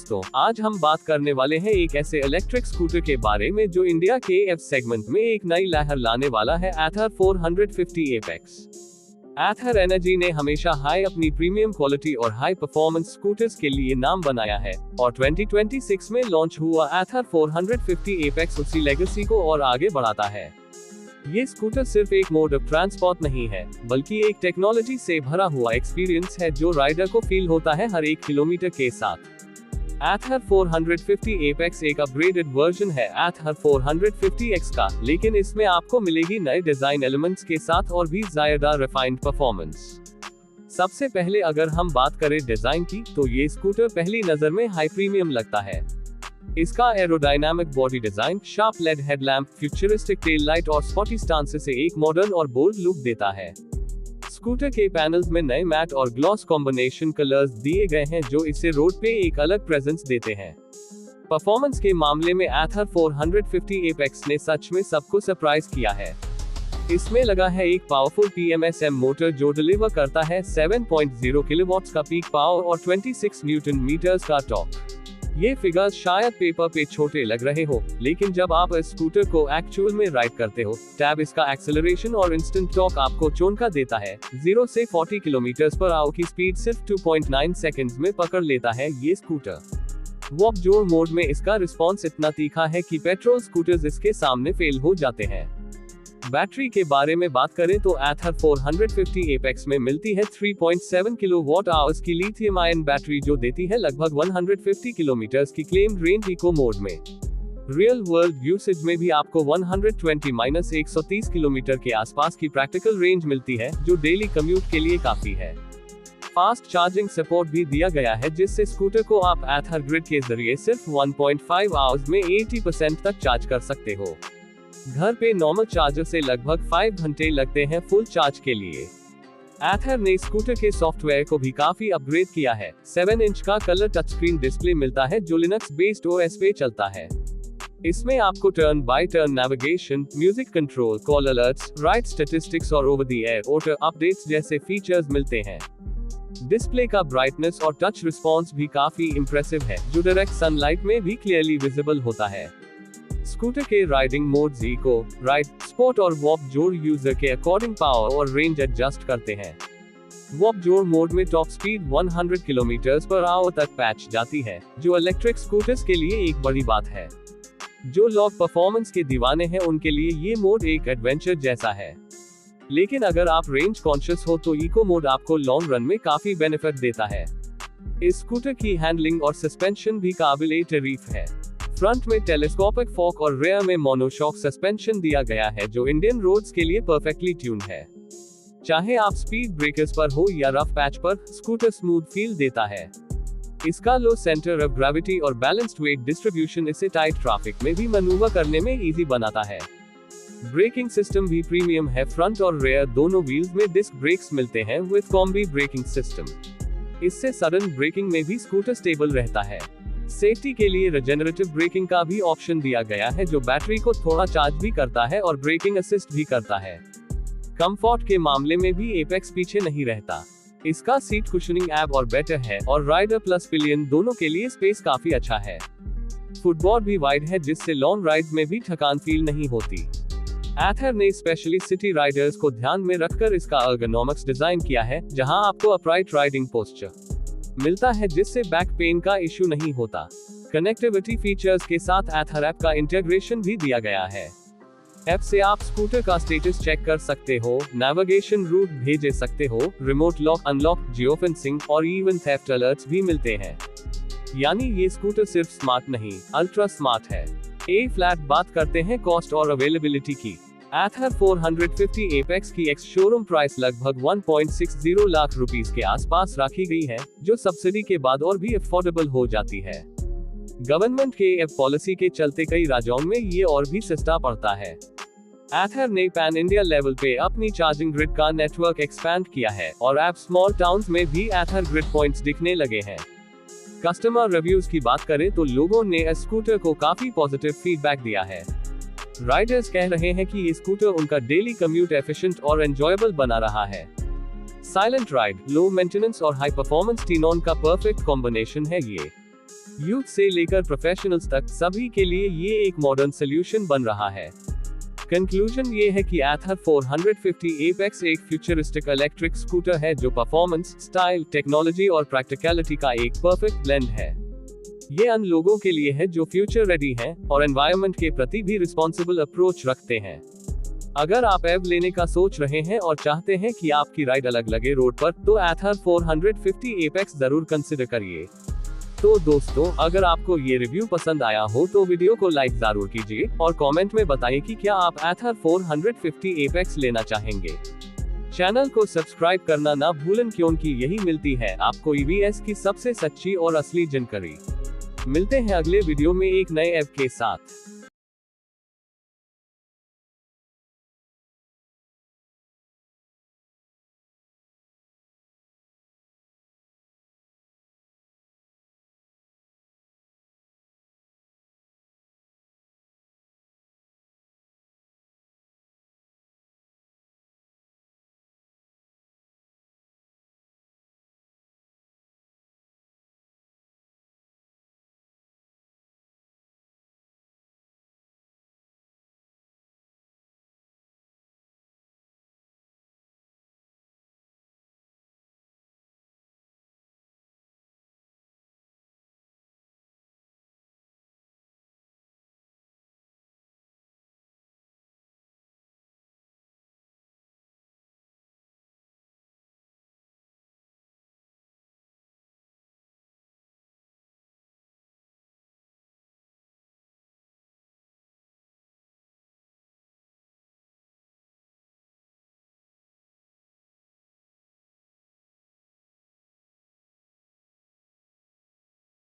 दोस्तों, आज हम बात करने वाले हैं एक ऐसे इलेक्ट्रिक स्कूटर के बारे में जो इंडिया के एफ सेगमेंट में एक नई लहर लाने वाला है, एथर 450 एपेक्स। एथर एनर्जी ने हमेशा हाई अपनी प्रीमियम क्वालिटी और हाई परफॉर्मेंस स्कूटर्स के लिए नाम बनाया है और 2026 में लॉन्च हुआ एथर 450 एपेक्स उसी लेगेसी को और आगे बढ़ाता है। ये स्कूटर सिर्फ एक मोड ऑफ ट्रांसपोर्ट नहीं है, बल्कि एक टेक्नोलॉजी से भरा हुआ एक्सपीरियंस है जो राइडर को फील होता है हर 1 किलोमीटर के साथ। एथर 450 एपेक्स एक अपग्रेडेड वर्जन है एथर 450X का, लेकिन इसमें आपको मिलेगी नए डिजाइन एलिमेंट्स के साथ और भी ज्यादा रिफाइंड परफॉर्मेंस। सबसे पहले अगर हम बात करें डिजाइन की, तो ये स्कूटर पहली नजर में हाई प्रीमियम लगता है। इसका aerodynamic body design, sharp LED headlamp, futuristic tail light और स्पॉटी स्टांस से एक मॉडर्न और बोल्ड लुक देता है। स्कूटर के पैनल्स में नए मैट और ग्लॉस कॉम्बिनेशन कलर्स दिए गए हैं जो इसे रोड पे एक अलग प्रेजेंस देते हैं। परफॉर्मेंस के मामले में एथर 450 एपेक्स ने सच में सबको सरप्राइज किया है। इसमें लगा है एक पावरफुल PMSM मोटर जो डिलीवर करता है 7.0 किलोवाट्स का पीक पावर और 26 न्यूटन मीटर्स का टॉर्क। ये फिगर्स शायद पेपर पे छोटे लग रहे हो, लेकिन जब आप इस स्कूटर को एक्चुअल में राइड करते हो, तब इसका एक्सेलरेशन और इंस्टेंट टॉर्क आपको चौंका देता है। 0 से 40 किलोमीटर पर आवर की स्पीड सिर्फ 2.9 सेकंड्स में पकड़ लेता है ये स्कूटर। वॉक जोड़ मोड में इसका रिस्पॉन्स इतना तीखा है कि पेट्रोल स्कूटर्स इसके सामने फेल हो जाते हैं। बैटरी के बारे में बात करें तो एथर 450 एपेक्स में मिलती है 3.7 किलोवाट आवर्स की लिथियम आयन बैटरी जो देती है लगभग 150 किलोमीटर की क्लेम्ड रेंज इको मोड में। रियल वर्ल्ड यूसेज में भी आपको 120-130 किलोमीटर के आसपास की प्रैक्टिकल रेंज मिलती है, जो डेली कम्यूट के लिए काफी है। फास्ट चार्जिंग सपोर्ट भी दिया गया है, जिससे स्कूटर को आप एथर ग्रिड के जरिए सिर्फ 1.5 आवर्स में 80% तक चार्ज कर सकते हो। घर पे नॉर्मल चार्जर से लगभग 5 घंटे लगते हैं फुल चार्ज के लिए। एथर ने स्कूटर के सॉफ्टवेयर को भी काफी अपग्रेड किया है। 7 इंच का कलर टच स्क्रीन डिस्प्ले मिलता है जो लिनक्स बेस्ड OS पे चलता है। इसमें आपको turn by turn navigation, music control, call alerts, ride statistics और over the air auto updates जैसे फीचर्स मिलते हैं। डिस्प्ले का ब्राइटनेस और टच रिस्पॉन्स भी काफी इंप्रेसिव है, जो डायरेक्ट सनलाइट में भी क्लियरली विजिबल होता है। स्कूटर के riding modes eco, ride, sport और वॉक जोड़ यूजर के अकॉर्डिंग पावर और रेंज एडजस्ट करते हैं। वॉक जोड़ मोड में top speed 100 kilometre per hour तक पैच जाती है, जो इलेक्ट्रिक स्कूटर्स के लिए एक बड़ी बात है। जो लोग परफॉर्मेंस के दीवाने हैं उनके लिए ये मोड एक एडवेंचर जैसा है। लेकिन अगर आप रेंज कॉन्शियस हो तो इको मोड आपको लॉन्ग रन में काफी बेनिफिट देता है। इस स्कूटर की हैंडलिंग और सस्पेंशन भी काबिले तारीफ है। फ्रंट में टेलीस्कोपिक फोक और रेयर में मोनोशॉक सस्पेंशन दिया गया है जो इंडियन रोड्स के लिए परफेक्टली ट्यून्ड है। चाहे आप स्पीड ब्रेकर्स पर हो या रफ पैच पर, स्कूटर स्मूथ फील देता है। इसका लो सेंटर ऑफ ग्रेविटी और बैलेंस्ड वेट डिस्ट्रीब्यूशन इसे टाइट ट्रैफिक में भी मैन्यूवर करने में इजी बनाता है। ब्रेकिंग सिस्टम भी प्रीमियम है। फ्रंट और रेयर दोनों व्हील्स में डिस्क ब्रेक्स मिलते हैं विद कॉम्बी ब्रेकिंग सिस्टम। इससे सडन ब्रेकिंग में भी स्कूटर स्टेबल रहता है। सेफ्टी के लिए रिजेनरेटिव ब्रेकिंग का भी ऑप्शन दिया गया है जो बैटरी को थोड़ा चार्ज भी करता है और ब्रेकिंग असिस्ट भी करता है। कंफर्ट के मामले में भी एपेक्स पीछे नहीं रहता। इसका सीट कुशनिंग ऐब और बेटर है और राइडर प्लस पिलियन दोनों के लिए स्पेस काफी अच्छा है। फुटबोर्ड भी वाइड है जिससे लॉन्ग राइड्स में भी थकान फील नहीं होती। एथर ने स्पेशली सिटी राइडर्स को ध्यान में रखकर इसका एर्गोनॉमिक्स डिजाइन किया है, जहां आपको अपराइट राइडिंग पोस्चर मिलता है जिससे बैक पेन का इश्यू नहीं होता। कनेक्टिविटी फीचर्स के साथ एथर ऐप का इंटीग्रेशन भी दिया गया है। ऐप से आप स्कूटर का स्टेटस चेक कर सकते हो, नेविगेशन रूट भेज सकते हो, रिमोट लॉक अनलॉक, जियोफेंसिंग और इवन थेफ्ट अलर्ट्स भी मिलते हैं। यानी ये स्कूटर सिर्फ स्मार्ट नहीं, अल्ट्रा स्मार्ट है। ए फ्लैट बात करते हैं कॉस्ट और अवेलेबिलिटी की। एथर 450 एपेक्स की एक्स शोरूम प्राइस लगभग 1.60 लाख रुपीस के आसपास रखी गई है, जो सब्सिडी के बाद और भी अफोर्डेबल हो जाती है। गवर्नमेंट के एफ पॉलिसी के चलते कई राज्यों में ये और भी सस्ता पड़ता है। एथर ने पैन इंडिया लेवल पे अपनी चार्जिंग ग्रिड का नेटवर्क एक्सपैंड किया है और अब स्मॉल टाउन्स में भी एथर ग्रिड पॉइंट्स दिखने लगे हैं। कस्टमर रिव्यूज की बात करें तो लोगों ने इस स्कूटर को काफी पॉजिटिव फीडबैक दिया है। राइडर्स कह रहे हैं कि ये स्कूटर उनका डेली कम्यूट एफिशिएंट और एंजॉयबल बना रहा है। साइलेंट राइड, लो मेंटेनेंस और हाई परफॉर्मेंस टीनॉन का परफेक्ट कॉम्बिनेशन है ये। यूथ से लेकर प्रोफेशनल्स तक सभी के लिए ये एक मॉडर्न सोल्यूशन बन रहा है। कंक्लूजन ये है कि Ather 450 Apex एक फ्यूचरिस्टिक इलेक्ट्रिक स्कूटर है जो परफॉर्मेंस, स्टाइल, टेक्नोलॉजी और प्रैक्टिकलिटी का एक परफेक्ट ब्लेंड है। ये उन लोगों के लिए है जो फ्यूचर रेडी हैं और एनवायरनमेंट के प्रति भी रिस्पॉन्सिबल अप्रोच रखते हैं। अगर आप एव लेने का सोच रहे हैं और चाहते हैं कि आपकी राइड अलग लगे रोड पर, तो Ather 450 Apex जरूर कंसिडर करिए। तो दोस्तों, अगर आपको ये रिव्यू पसंद आया हो तो वीडियो को लाइक जरूर कीजिए और कमेंट में बताइए कि क्या आप Ather 450 Apex लेना चाहेंगे। चैनल को सब्सक्राइब करना ना भूलें क्योंकि यही मिलती है आपको EVs की सबसे सच्ची और असली जानकारी। मिलते हैं अगले वीडियो में एक नए ऐप के साथ।